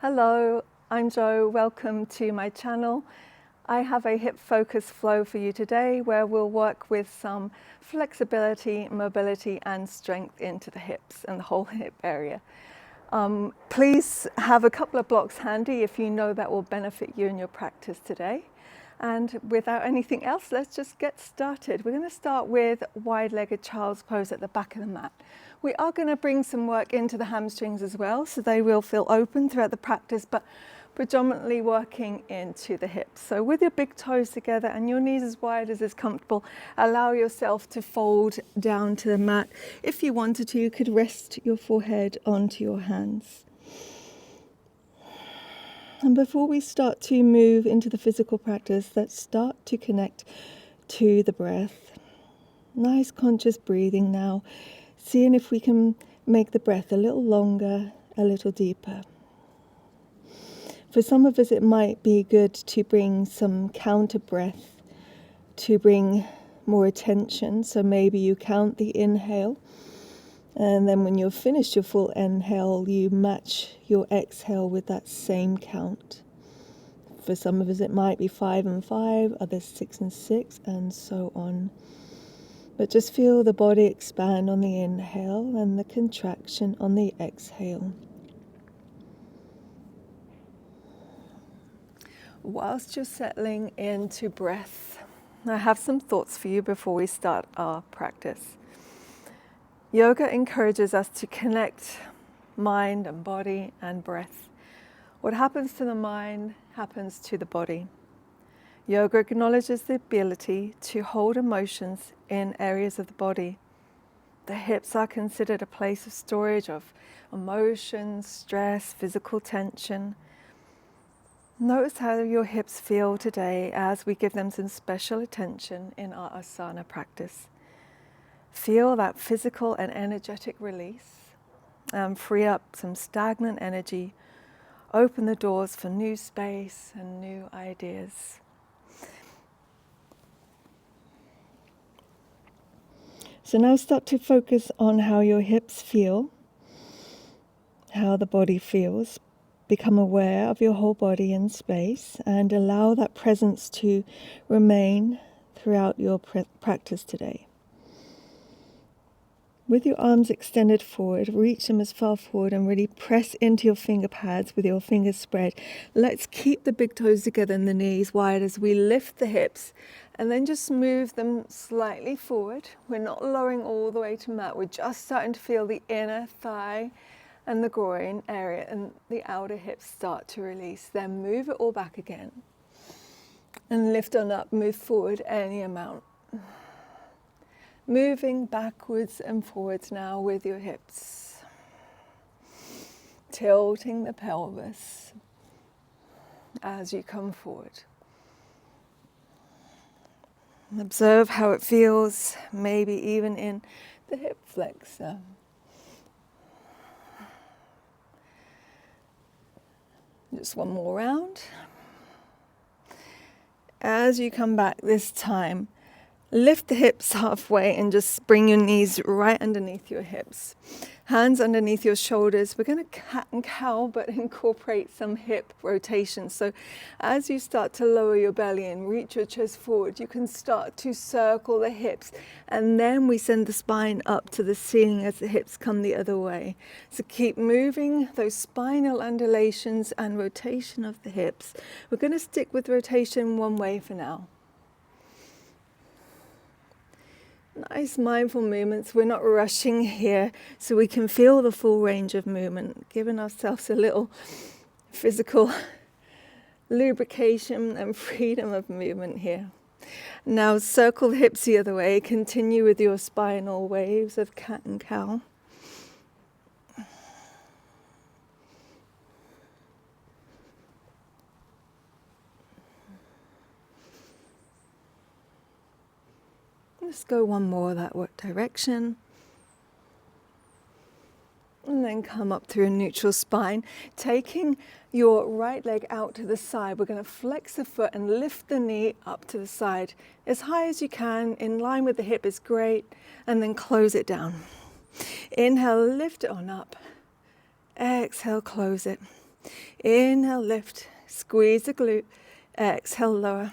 Hello, I'm Jo. Welcome to my channel. I have a hip focus flow for you today where we'll work with some flexibility, mobility and strength into the hips and the whole hip area. Please have a couple of blocks handy if you know that will benefit you in your practice today. And without anything else, let's just get started. We're going to start with wide-legged child's pose at the back of the mat. We are going to bring some work into the hamstrings as well, so they will feel open throughout the practice, but predominantly working into the hips. So with your big toes together and your knees as wide as is comfortable, allow yourself to fold down to the mat. If you wanted to, you could rest your forehead onto your hands. And before we start to move into the physical practice, let's start to connect to the breath. Nice conscious breathing now, seeing if we can make the breath a little longer, a little deeper. For some of us, it might be good to bring some counter breath to bring more attention. So maybe you count the inhale, and then when you're finished your full inhale, you match your exhale with that same count. For some of us, it might be 5 and 5, others 6 and 6, and so on. But just feel the body expand on the inhale and the contraction on the exhale. Whilst you're settling into breath, I have some thoughts for you before we start our practice. Yoga encourages us to connect mind and body and breath. What happens to the mind happens to the body. Yoga acknowledges the ability to hold emotions in areas of the body. The hips are considered a place of storage of emotions, stress, physical tension. Notice how your hips feel today as we give them some special attention in our asana practice. Feel that physical and energetic release and free up some stagnant energy. Open the doors for new space and new ideas. So now start to focus on how your hips feel, how the body feels. Become aware of your whole body in space and allow that presence to remain throughout your practice today. With your arms extended forward, reach them as far forward and really press into your finger pads with your fingers spread. Let's keep the big toes together and the knees wide as we lift the hips and then just move them slightly forward. We're not lowering all the way to mat. We're just starting to feel the inner thigh and the groin area and the outer hips start to release. Then move it all back again and lift on up, move forward any amount. Moving backwards and forwards now with your hips. Tilting the pelvis as you come forward. Observe how it feels, maybe even in the hip flexor. Just one more round. As you come back this time, lift the hips halfway and just bring your knees right underneath your hips. Hands underneath your shoulders. We're going to cat and cow, but incorporate some hip rotation. So as you start to lower your belly and reach your chest forward, you can start to circle the hips. And then we send the spine up to the ceiling as the hips come the other way. So keep moving those spinal undulations and rotation of the hips. We're going to stick with rotation one way for now. Nice mindful movements. We're not rushing here, so we can feel the full range of movement, giving ourselves a little physical lubrication and freedom of movement here. Now circle the hips the other way. Continue with your spinal waves of cat and cow. Let's go one more that direction. And then come up through a neutral spine. Taking your right leg out to the side, we're going to flex the foot and lift the knee up to the side. As high as you can, in line with the hip is great. And then close it down. Inhale, lift it on up. Exhale, close it. Inhale, lift, squeeze the glute. Exhale, lower.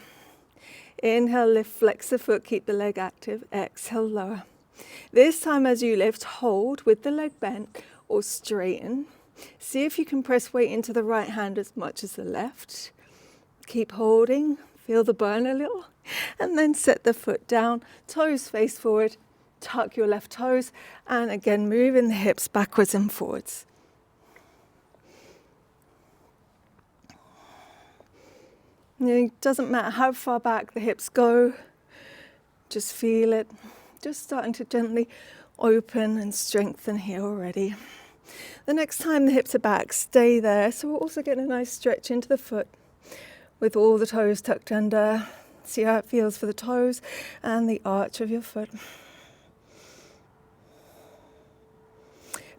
Inhale, lift, flex the foot, keep the leg active. Exhale, lower. This time as you lift, hold with the leg bent or straighten. See if you can press weight into the right hand as much as the left. Keep holding, feel the burn a little, and then set the foot down, toes face forward, tuck your left toes, and again moving the hips backwards and forwards. It doesn't matter how far back the hips go, just feel it. Just starting to gently open and strengthen here already. The next time the hips are back, stay there. So we're also getting a nice stretch into the foot with all the toes tucked under. See how it feels for the toes and the arch of your foot.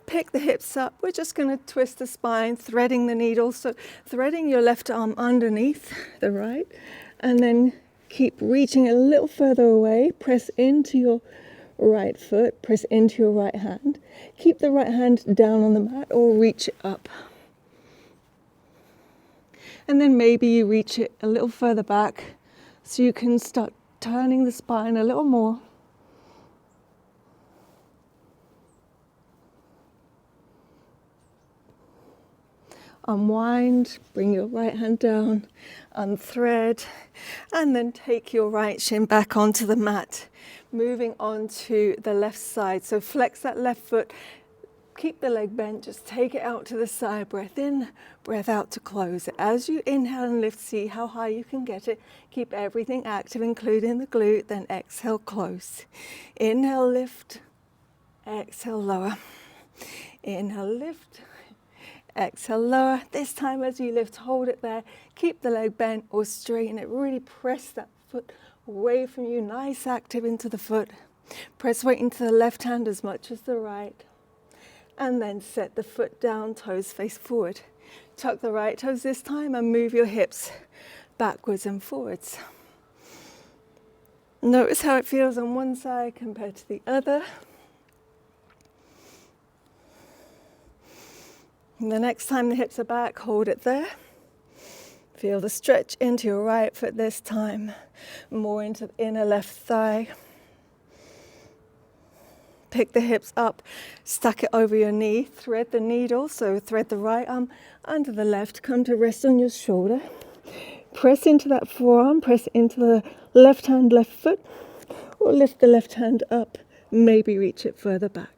Pick the hips up. We're just going to twist the spine, threading the needle. So threading your left arm underneath the right, and then keep reaching a little further away. Press into your right foot, press into your right hand. Keep the right hand down on the mat or reach it up. And then maybe you reach it a little further back so you can start turning the spine a little more. Unwind, bring your right hand down, unthread, and then take your right shin back onto the mat, moving on to the left side. So flex that left foot, keep the leg bent, just take it out to the side, breath in, breath out to close it. As you inhale and lift, see how high you can get it. Keep everything active, including the glute, then exhale, close. Inhale, lift, exhale, lower. Inhale, lift. Exhale, lower. This time as you lift, hold it there. Keep the leg bent or straighten it. Really press that foot away from you. Nice active into the foot. Press weight into the left hand as much as the right. And then set the foot down, toes face forward. Tuck the right toes this time and move your hips backwards and forwards. Notice how it feels on one side compared to the other. And the next time the hips are back, hold it there. Feel the stretch into your right foot this time, more into the inner left thigh. Pick the hips up, stack it over your knee, thread the needle, so thread the right arm under the left, come to rest on your shoulder. Press into that forearm, press into the left hand, left foot, or lift the left hand up, maybe reach it further back.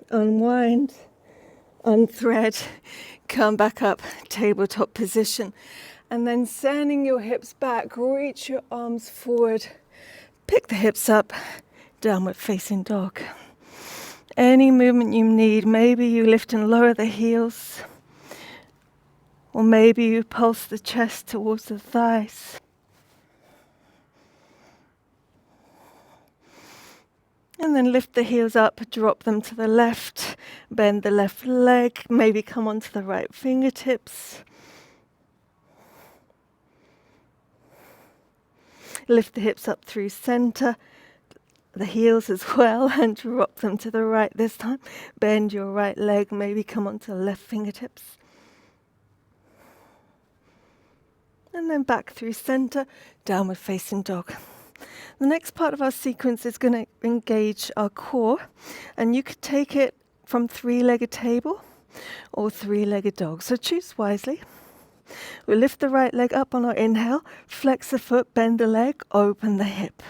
Unwind, unthread, come back up, tabletop position. And then sending your hips back, reach your arms forward. Pick the hips up, downward facing dog. Any movement you need, maybe you lift and lower the heels. Or maybe you pulse the chest towards the thighs. And then lift the heels up, drop them to the left, bend the left leg, maybe come onto the right fingertips. Lift the hips up through center, the heels as well, and drop them to the right this time. Bend your right leg, maybe come onto the left fingertips. And then back through center, downward facing dog. The next part of our sequence is going to engage our core, and you could take it from three-legged table or three-legged dog. So choose wisely. We'll lift the right leg up on our inhale, flex the foot, bend the leg, open the hip.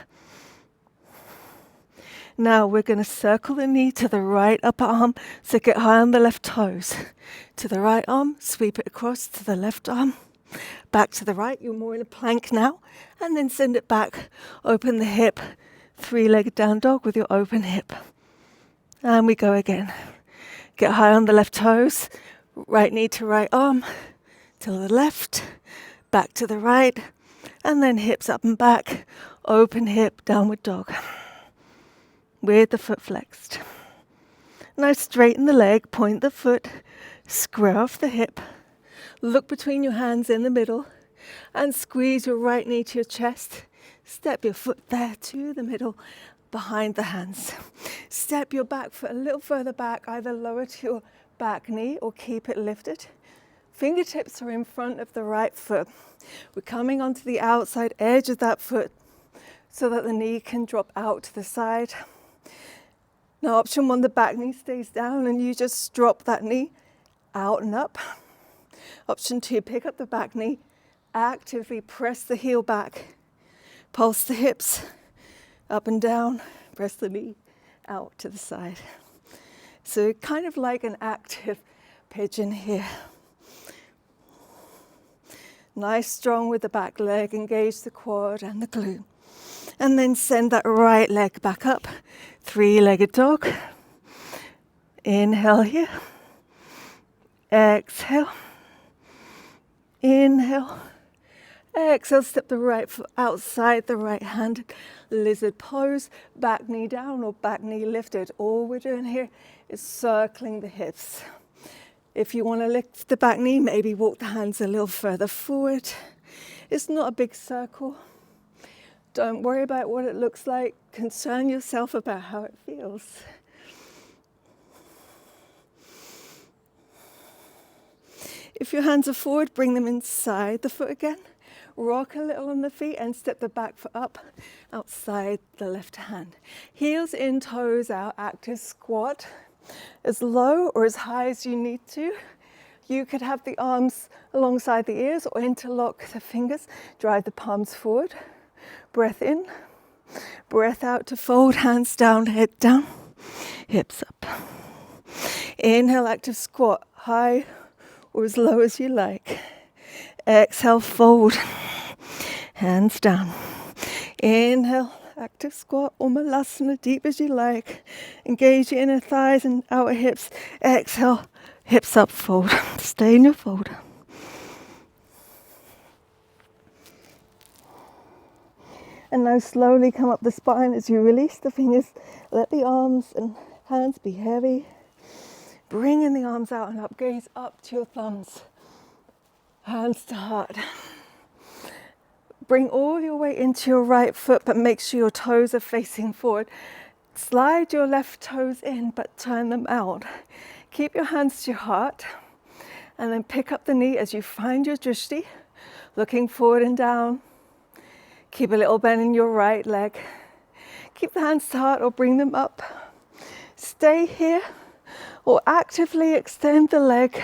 Now we're going to circle the knee to the right upper arm, so get high on the left toes. To the right arm, sweep it across to the left arm. Back to the right, you're more in a plank now, and then send it back, open the hip, three-legged down dog with your open hip. And we go again. Get high on the left toes, right knee to right arm, to the left, back to the right, and then hips up and back, open hip, downward dog, with the foot flexed. Now straighten the leg, point the foot, square off the hip, look between your hands in the middle, and squeeze your right knee to your chest. Step your foot there to the middle, behind the hands. Step your back foot a little further back, either lower to your back knee or keep it lifted. Fingertips are in front of the right foot. We're coming onto the outside edge of that foot so that the knee can drop out to the side. Now, option 1, the back knee stays down and you just drop that knee out and up. Option 2, pick up the back knee, actively press the heel back, pulse the hips up and down, press the knee out to the side. So kind of like an active pigeon here. Nice, strong with the back leg, engage the quad and the glute. And then send that right leg back up, 3-legged dog. Inhale here, exhale, inhale, exhale, step the right foot outside the right hand, lizard pose, back knee down or back knee lifted. All we're doing here is circling the hips. If you want to lift the back knee, maybe walk the hands a little further forward. It's not a big circle. Don't worry about what it looks like. Concern yourself about how it feels. If your hands are forward, bring them inside the foot again. Rock a little on the feet and step the back foot up outside the left hand. Heels in, toes out, active squat. As low or as high as you need to. You could have the arms alongside the ears or interlock the fingers. Drive the palms forward. Breath in. Breath out to fold, hands down, head down, hips up. Inhale, active squat, high or as low as you like. Exhale, fold, hands down. Inhale, active squat or malasana, deep as you like. Engage your inner thighs and outer hips. Exhale, hips up, fold. Stay in your fold. And now slowly come up the spine as you release the fingers. Let the arms and hands be heavy. Bringing the arms out and up. Gaze up to your thumbs. Hands to heart. Bring all your weight into your right foot, but make sure your toes are facing forward. Slide your left toes in, but turn them out. Keep your hands to your heart. And then pick up the knee as you find your drishti. Looking forward and down. Keep a little bend in your right leg. Keep the hands to heart or bring them up. Stay here or actively extend the leg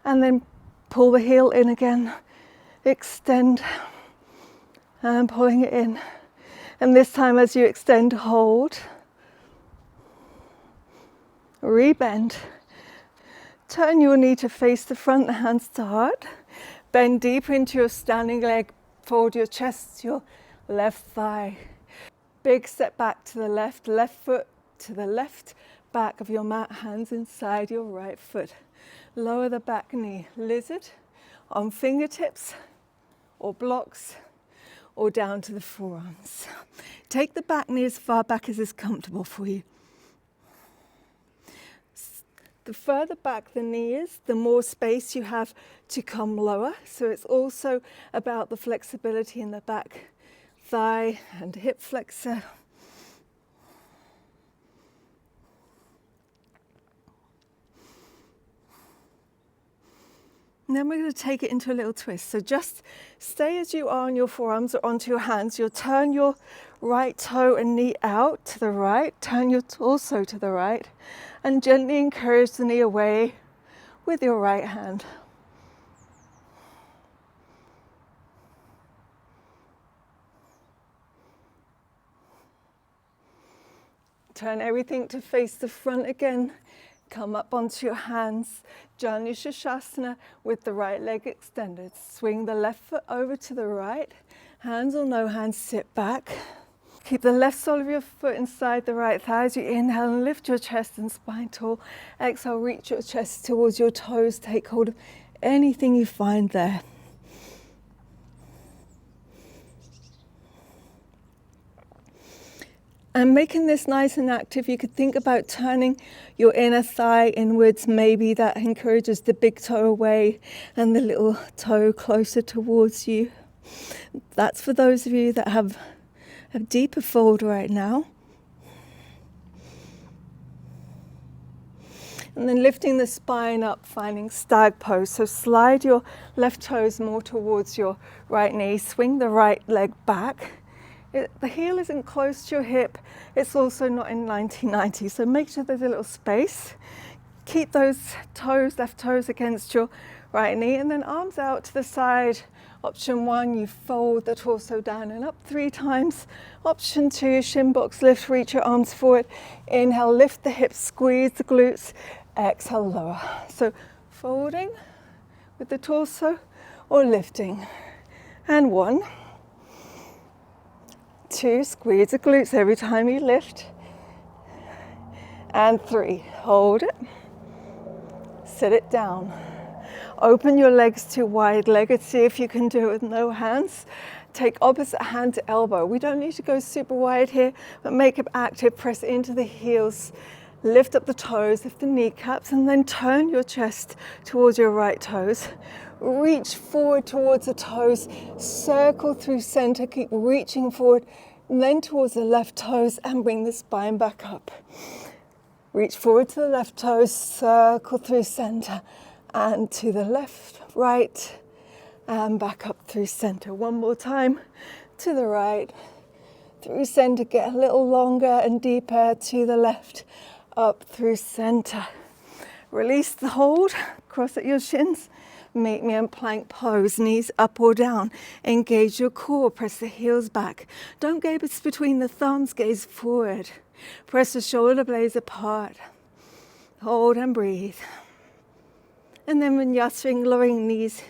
and then pull the heel in again. Extend and pulling it in. And this time as you extend, hold. Rebend. Turn your knee to face the front, the hands to heart. Bend deeper into your standing leg. Fold your chest to your left thigh. Big step back to the left foot to the left back of your mat, hands inside your right foot. Lower the back knee, lizard, on fingertips or blocks or down to the forearms. Take the back knee as far back as is comfortable for you. The further back the knee is, the more space you have to come lower. So it's also about the flexibility in the back thigh and hip flexor. And then we're going to take it into a little twist. So just stay as you are on your forearms or onto your hands. You'll turn your right toe and knee out to the right. Turn your torso to the right. And gently encourage the knee away with your right hand. Turn everything to face the front again. Come up onto your hands. Janu Shasana with the right leg extended. Swing the left foot over to the right. Hands or no hands, sit back. Keep the left sole of your foot inside the right thigh as you inhale and lift your chest and spine tall. Exhale, reach your chest towards your toes. Take hold of anything you find there. And making this nice and active, you could think about turning your inner thigh inwards. Maybe that encourages the big toe away and the little toe closer towards you. That's for those of you that have a deeper fold right now. And then lifting the spine up, finding stag pose. So slide your left toes more towards your right knee. Swing the right leg back. The heel isn't close to your hip. It's also not in 90-90. So make sure there's a little space. Keep those toes, left toes against your right knee. And then arms out to the side. Option 1, you fold the torso down and up 3 times. Option 2, shin box lift, reach your arms forward. Inhale, lift the hips, squeeze the glutes. Exhale, lower. So folding with the torso or lifting. And 1, 2, squeeze the glutes every time you lift. And 3, hold it. Sit it down. Open your legs to wide-legged. See if you can do it with no hands. Take opposite hand to elbow. We don't need to go super wide here, but make it active. Press into the heels. Lift up the toes, lift the kneecaps, and then turn your chest towards your right toes. Reach forward towards the toes. Circle through center. Keep reaching forward, and then towards the left toes, and bring the spine back up. Reach forward to the left toes. Circle through center. And to the left, right, and back up through center. One more time, to the right, through center, get a little longer and deeper, to the left, up through center. Release the hold, cross at your shins, meet me in plank pose, knees up or down. Engage your core, press the heels back. Don't gaze between the thumbs, gaze forward. Press the shoulder blades apart. Hold and breathe. And then vinyasa, lowering knees,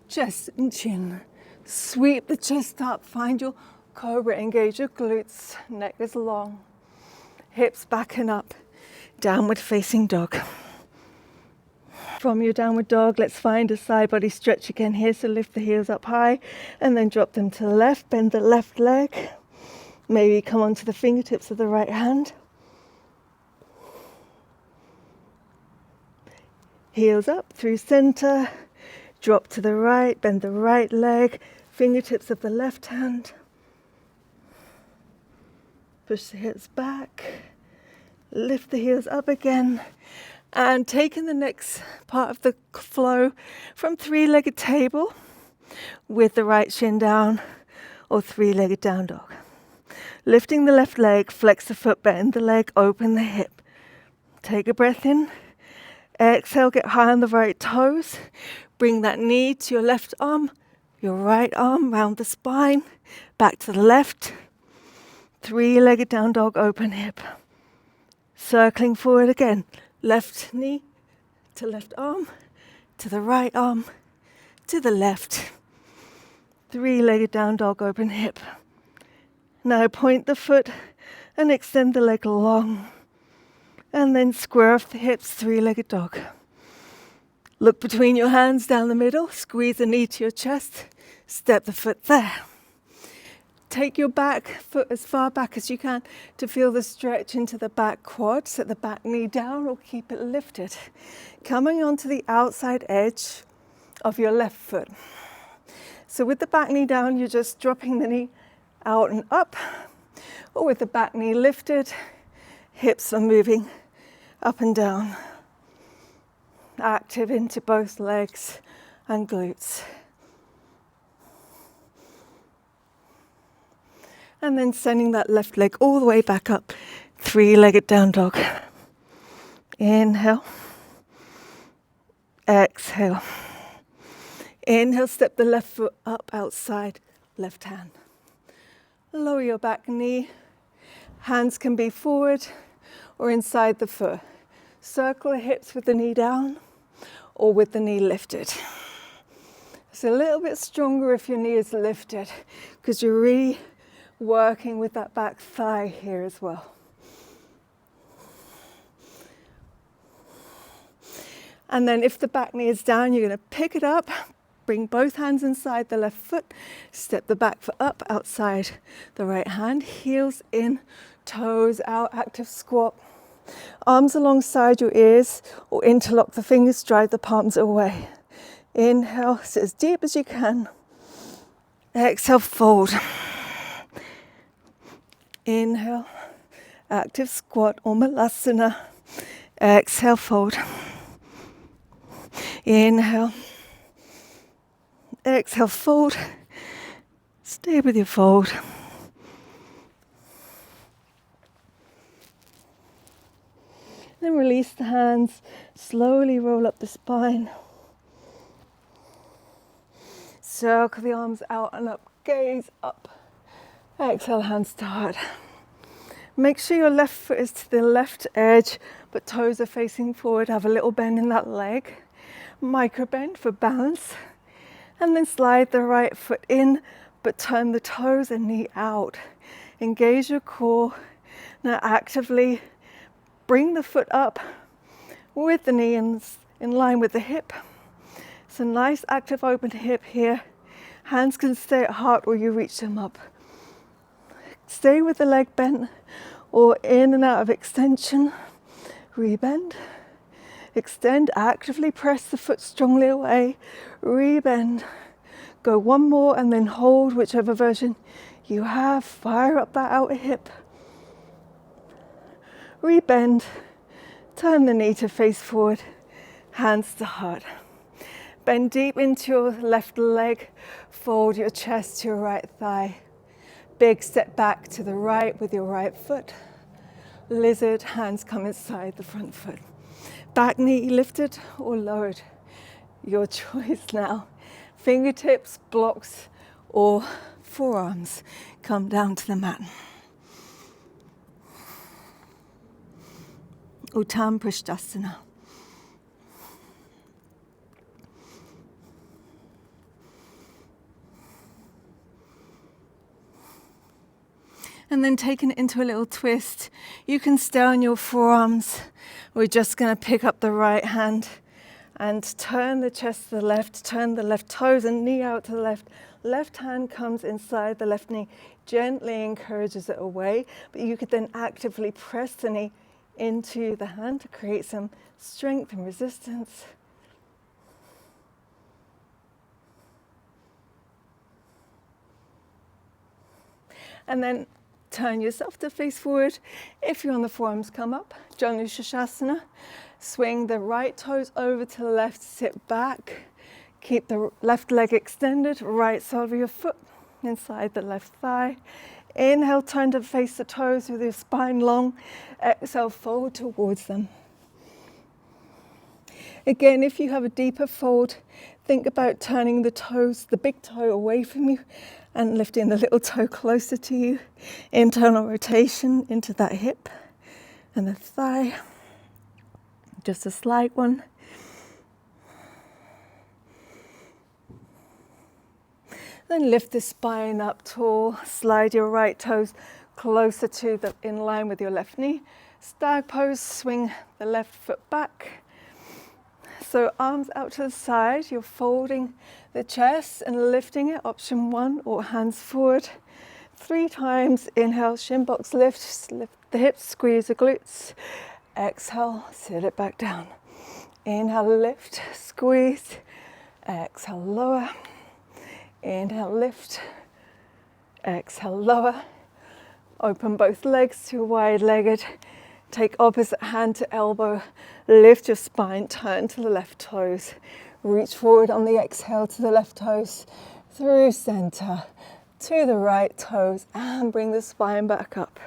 chest and chin. Sweep the chest up, find your cobra, engage your glutes, neck is long. Hips back and up, downward facing dog. From your downward dog, let's find a side body stretch again here. So lift the heels up high and then drop them to the left, bend the left leg. Maybe come onto the fingertips of the right hand. Heels up through center, drop to the right, bend the right leg, fingertips of the left hand. Push the hips back, lift the heels up again, and taking the next part of the flow from 3-legged table with the right shin down or 3-legged down dog. Lifting the left leg, flex the foot, bend the leg, open the hip. Take a breath in. Exhale, get high on the right toes. Bring that knee to your left arm, your right arm round the spine, back to the left. 3-legged down dog, open hip. Circling forward again. Left knee to left arm, to the right arm, to the left. 3-legged down dog, open hip. Now point the foot and extend the leg long. And then square off the hips, 3-legged dog. Look between your hands down the middle, squeeze the knee to your chest, step the foot there. Take your back foot as far back as you can to feel the stretch into the back quad. Set the back knee down or keep it lifted. Coming onto the outside edge of your left foot. So with the back knee down, you're just dropping the knee out and up. Or with the back knee lifted, hips are moving up and down. Active into both legs and glutes. And then sending that left leg all the way back up. 3-legged down dog. Inhale. Exhale. Inhale, step the left foot up outside, left hand. Lower your back knee. Hands can be forward or inside the foot. Circle the hips with the knee down or with the knee lifted. It's a little bit stronger if your knee is lifted because you're really working with that back thigh here as well. And then if the back knee is down, you're going to pick it up, bring both hands inside the left foot, step the back foot up outside the right hand, heels in, toes out, active squat. Arms alongside your ears or interlock the fingers, drive the palms away. Inhale, sit as deep as you can. Exhale, fold. Inhale, active squat or malasana. Exhale, fold. Inhale. Exhale, fold. Stay with your fold. Then release the hands. Slowly roll up the spine. Circle the arms out and up. Gaze up. Exhale, hands to heart. Make sure your left foot is to the left edge, but toes are facing forward. Have a little bend in that leg. Micro bend for balance. And then slide the right foot in, but turn the toes and knee out. Engage your core. Now actively bring the foot up with the knee in line with the hip. It's a nice active open hip here. Hands can stay at heart or you reach them up. Stay with the leg bent or in and out of extension. Rebend. Extend, actively press the foot strongly away. Rebend. Go one more and then hold whichever version you have. Fire up that outer hip. Rebend. Turn the knee to face forward. Hands to heart. Bend deep into your left leg. Fold your chest to your right thigh. Big step back to the right with your right foot. Lizard, hands come inside the front foot. Back knee lifted or lowered. Your choice now. Fingertips, blocks, or forearms come down to the mat. Uttam Prishtasana. And then taking it into a little twist. You can stay on your forearms. We're just going to pick up the right hand and turn the chest to the left, turn the left toes and knee out to the left. Left hand comes inside the left knee, gently encourages it away, but you could then actively press the knee into the hand to create some strength and resistance. And then turn yourself to face forward. If you're on the forearms, come up. Jolou Yoga. Swing the right toes over to the left, sit back. Keep the left leg extended, right sole of your foot inside the left thigh. Inhale, turn to face the toes with your spine long. Exhale, fold towards them. Again, if you have a deeper fold, think about turning the toes, the big toe away from you and lifting the little toe closer to you. Internal rotation into that hip and the thigh. Just a slight one. Then lift the spine up tall. Slide your right toes closer to in line with your left knee. Stag pose, swing the left foot back. So arms out to the side, you're folding the chest and lifting it, option 1, or hands forward. 3 times, inhale, shin box lift, lift the hips, squeeze the glutes. Exhale, sit it back down. Inhale, lift, squeeze. Exhale, lower. Inhale, lift. Exhale, lower. Open both legs to wide-legged. Take opposite hand to elbow. Lift your spine, turn to the left toes. Reach forward on the exhale to the left toes. Through center to the right toes. And bring the spine back up.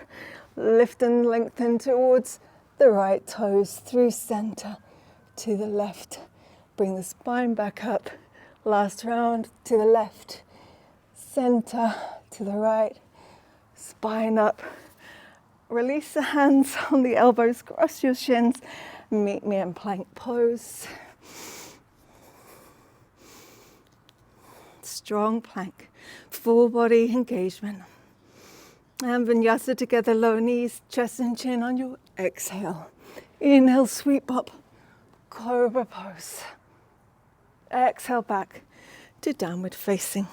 Lift and lengthen towards the right toes. Through center to the left. Bring the spine back up. Last round to the left. Center to the right. Spine up. Release the hands on the elbows, cross your shins. Meet me in plank pose. Strong plank, full body engagement. And vinyasa together, low knees, chest and chin on your exhale. Inhale, sweep up, cobra pose. Exhale back to downward facing.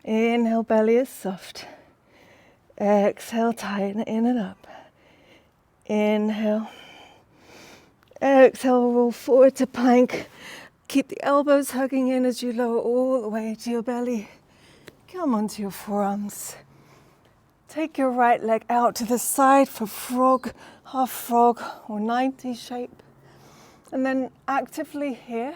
Inhale, belly is soft. Exhale, tighten in and up. Inhale. Exhale, roll forward to plank. Keep the elbows hugging in as you lower all the way to your belly. Come onto your forearms. Take your right leg out to the side for frog, half frog or 90 shape. And then actively here,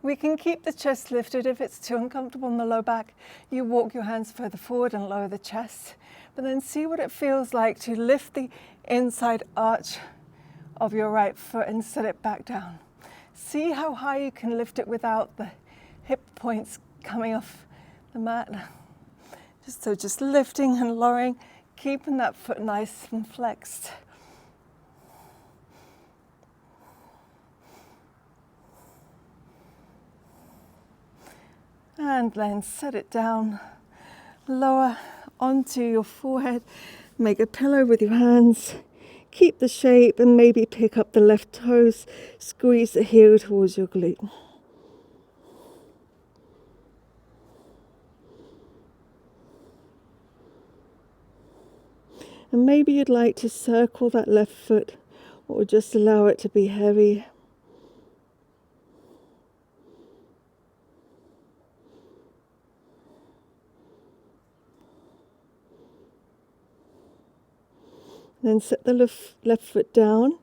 we can keep the chest lifted. If it's too uncomfortable in the low back, you walk your hands further forward and lower the chest. But then see what it feels like to lift the inside arch of your right foot and set it back down. See how high you can lift it without the hip points coming off the mat. Just lifting and lowering, keeping that foot nice and flexed. And then set it down, lower onto your forehead, make a pillow with your hands, keep the shape and maybe pick up the left toes, squeeze the heel towards your glute. And maybe you'd like to circle that left foot or just allow it to be heavy. Then set the left foot down,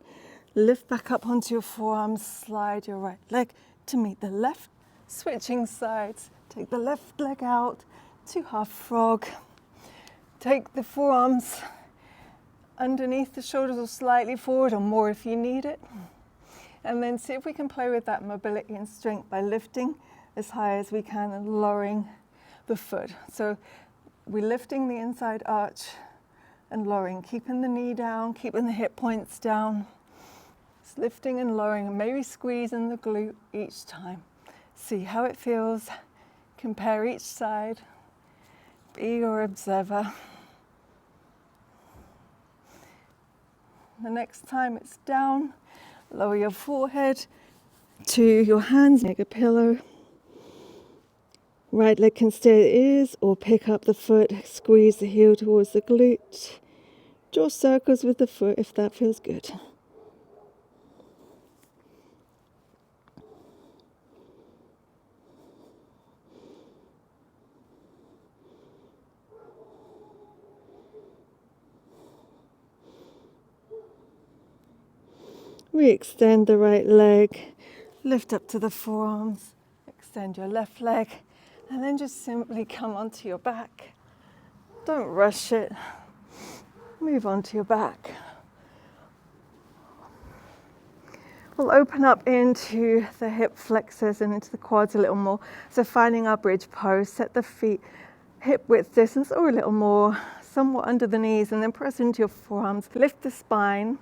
lift back up onto your forearms, slide your right leg to meet the left, switching sides. Take the left leg out to half frog. Take the forearms underneath the shoulders or slightly forward or more if you need it. And then see if we can play with that mobility and strength by lifting as high as we can and lowering the foot. So we're lifting the inside arch and lowering, keeping the knee down, keeping the hip points down. Just lifting and lowering and maybe squeezing the glute each time. See how it feels. Compare each side. Be your observer. The next time it's down, lower your forehead to your hands, make a pillow. Right leg can stay as it is or pick up the foot, squeeze the heel towards the glute. Draw circles with the foot if that feels good. Re-extend the right leg, lift up to the forearms, extend your left leg, and then just simply come onto your back. Don't rush it. Move onto your back. We'll open up into the hip flexors and into the quads a little more. So finding our bridge pose, set the feet hip width distance or a little more, somewhat under the knees, and then press into your forearms. Lift the spine,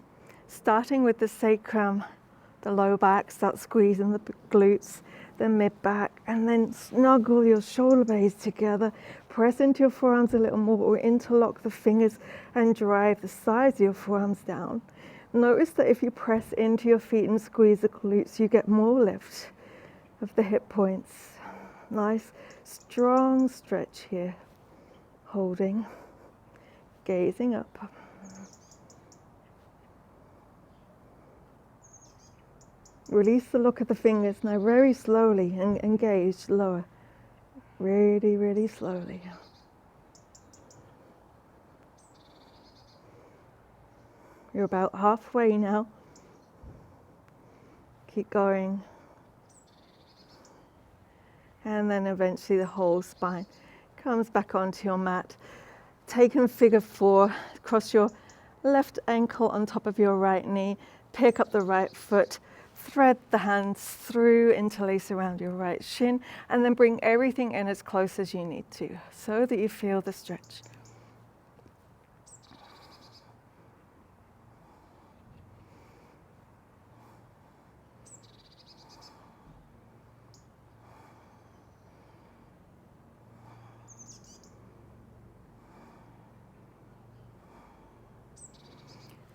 starting with the sacrum, the low back, start squeezing the glutes, the mid back, and then snuggle your shoulder blades together. Press into your forearms a little more or interlock the fingers and drive the sides of your forearms down. Notice that if you press into your feet and squeeze the glutes, you get more lift of the hip points. Nice, strong stretch here. Holding, gazing up. Release the look of the fingers now very slowly and engage lower. Really, really slowly. You're about halfway now. Keep going. And then eventually the whole spine comes back onto your mat. Taking figure 4, cross your left ankle on top of your right knee, pick up the right foot, thread the hands through, interlace around your right shin, and then bring everything in as close as you need to, so that you feel the stretch.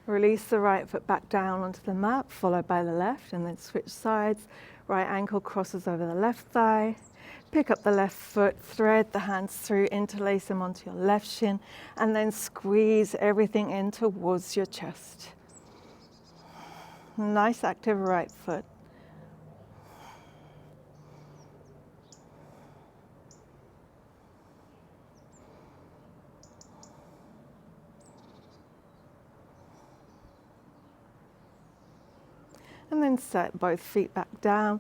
Release the right foot back down onto the mat, followed by the left, and then switch sides. Right ankle crosses over the left thigh. Pick up the left foot, thread the hands through, interlace them onto your left shin, and then squeeze everything in towards your chest. Nice active right foot. And then set both feet back down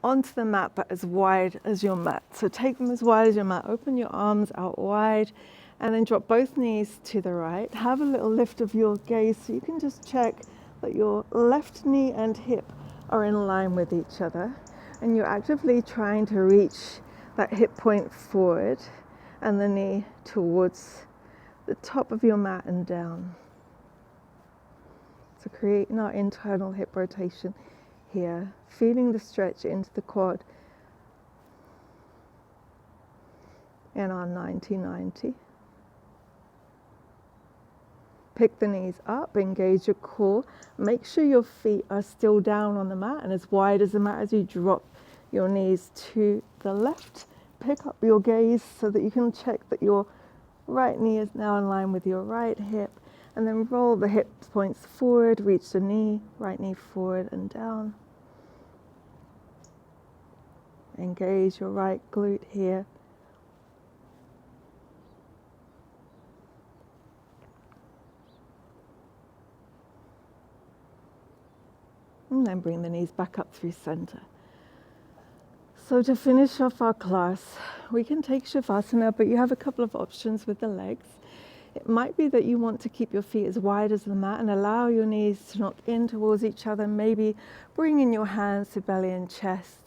onto the mat, but as wide as your mat. So take them as wide as your mat. Open your arms out wide and then drop both knees to the right. Have a little lift of your gaze so you can just check that your left knee and hip are in line with each other. And you're actively trying to reach that hip point forward and the knee towards the top of your mat and down. So creating our internal hip rotation here, feeling the stretch into the quad in our 90-90. Pick the knees up, engage your core. Make sure your feet are still down on the mat and as wide as the mat as you drop your knees to the left. Pick up your gaze so that you can check that your right knee is now in line with your right hip. And then roll the hip points forward, reach the knee, right knee forward and down. Engage your right glute here. And then bring the knees back up through center. So to finish off our class, we can take Shavasana, but you have a couple of options with the legs. It might be that you want to keep your feet as wide as the mat and allow your knees to knock in towards each other. Maybe bring in your hands to belly and chest.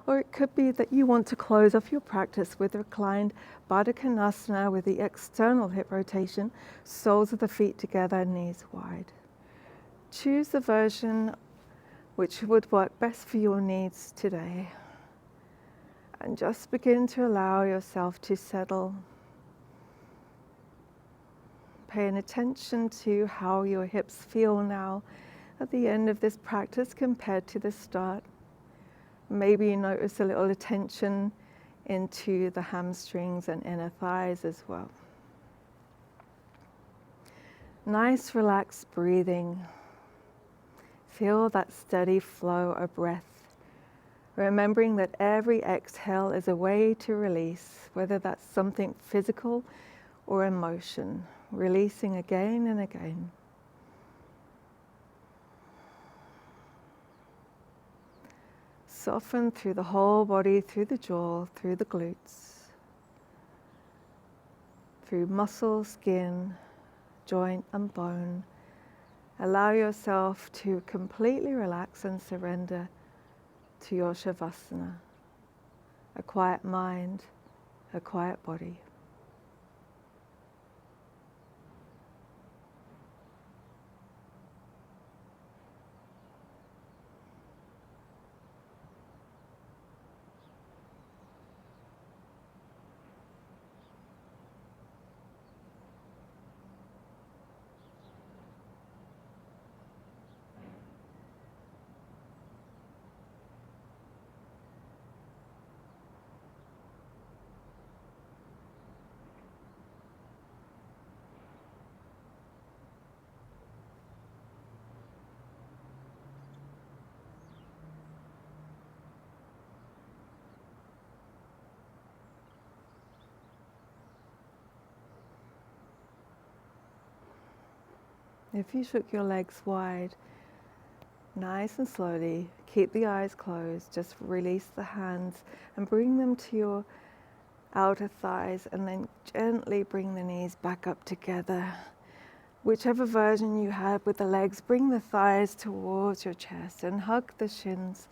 Or it could be that you want to close off your practice with reclined Baddha Konasana with the external hip rotation, soles of the feet together, knees wide. Choose the version which would work best for your needs today. And just begin to allow yourself to settle. Paying attention to how your hips feel now at the end of this practice compared to the start. Maybe you notice a little attention into the hamstrings and inner thighs as well. Nice relaxed breathing. Feel that steady flow of breath. Remembering that every exhale is a way to release, whether that's something physical or emotion. Releasing again and again. Soften through the whole body, through the jaw, through the glutes, through muscle, skin, joint and bone. Allow yourself to completely relax and surrender to your Shavasana. A quiet mind, a quiet body. If you shook your legs wide, nice and slowly, keep the eyes closed, just release the hands and bring them to your outer thighs and then gently bring the knees back up together. Whichever version you had with the legs, bring the thighs towards your chest and hug the shins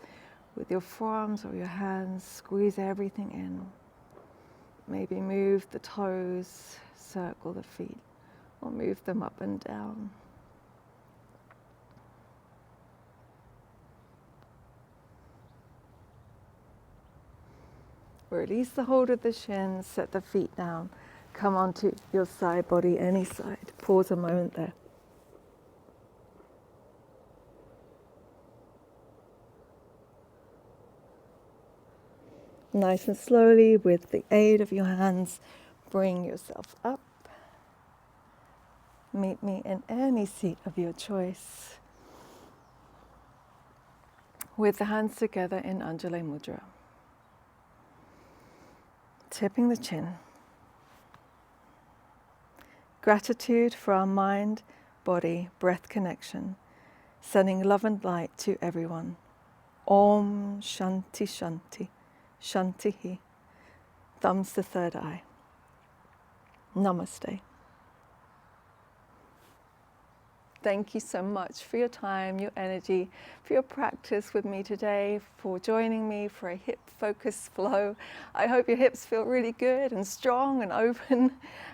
with your forearms or your hands, squeeze everything in. Maybe move the toes, circle the feet, or move them up and down. Release the hold of the shins, set the feet down. Come onto your side body, any side. Pause a moment there. Nice and slowly, with the aid of your hands, bring yourself up. Meet me in any seat of your choice. With the hands together in Anjali Mudra. Tipping the chin. Gratitude for our mind, body, breath connection. sending love and light to everyone. Om Shanti Shanti, Shantihi. Thumbs the third eye. Namaste. Thank you so much for your time, your energy, for your practice with me today, for joining me for a hip focus flow. I hope your hips feel really good and strong and open,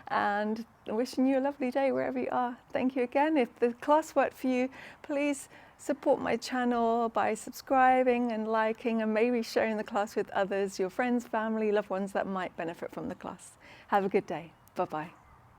and wishing you a lovely day wherever you are. Thank you again. If the class worked for you, please support my channel by subscribing and liking and maybe sharing the class with others, your friends, family, loved ones that might benefit from the class. Have a good day. Bye-bye.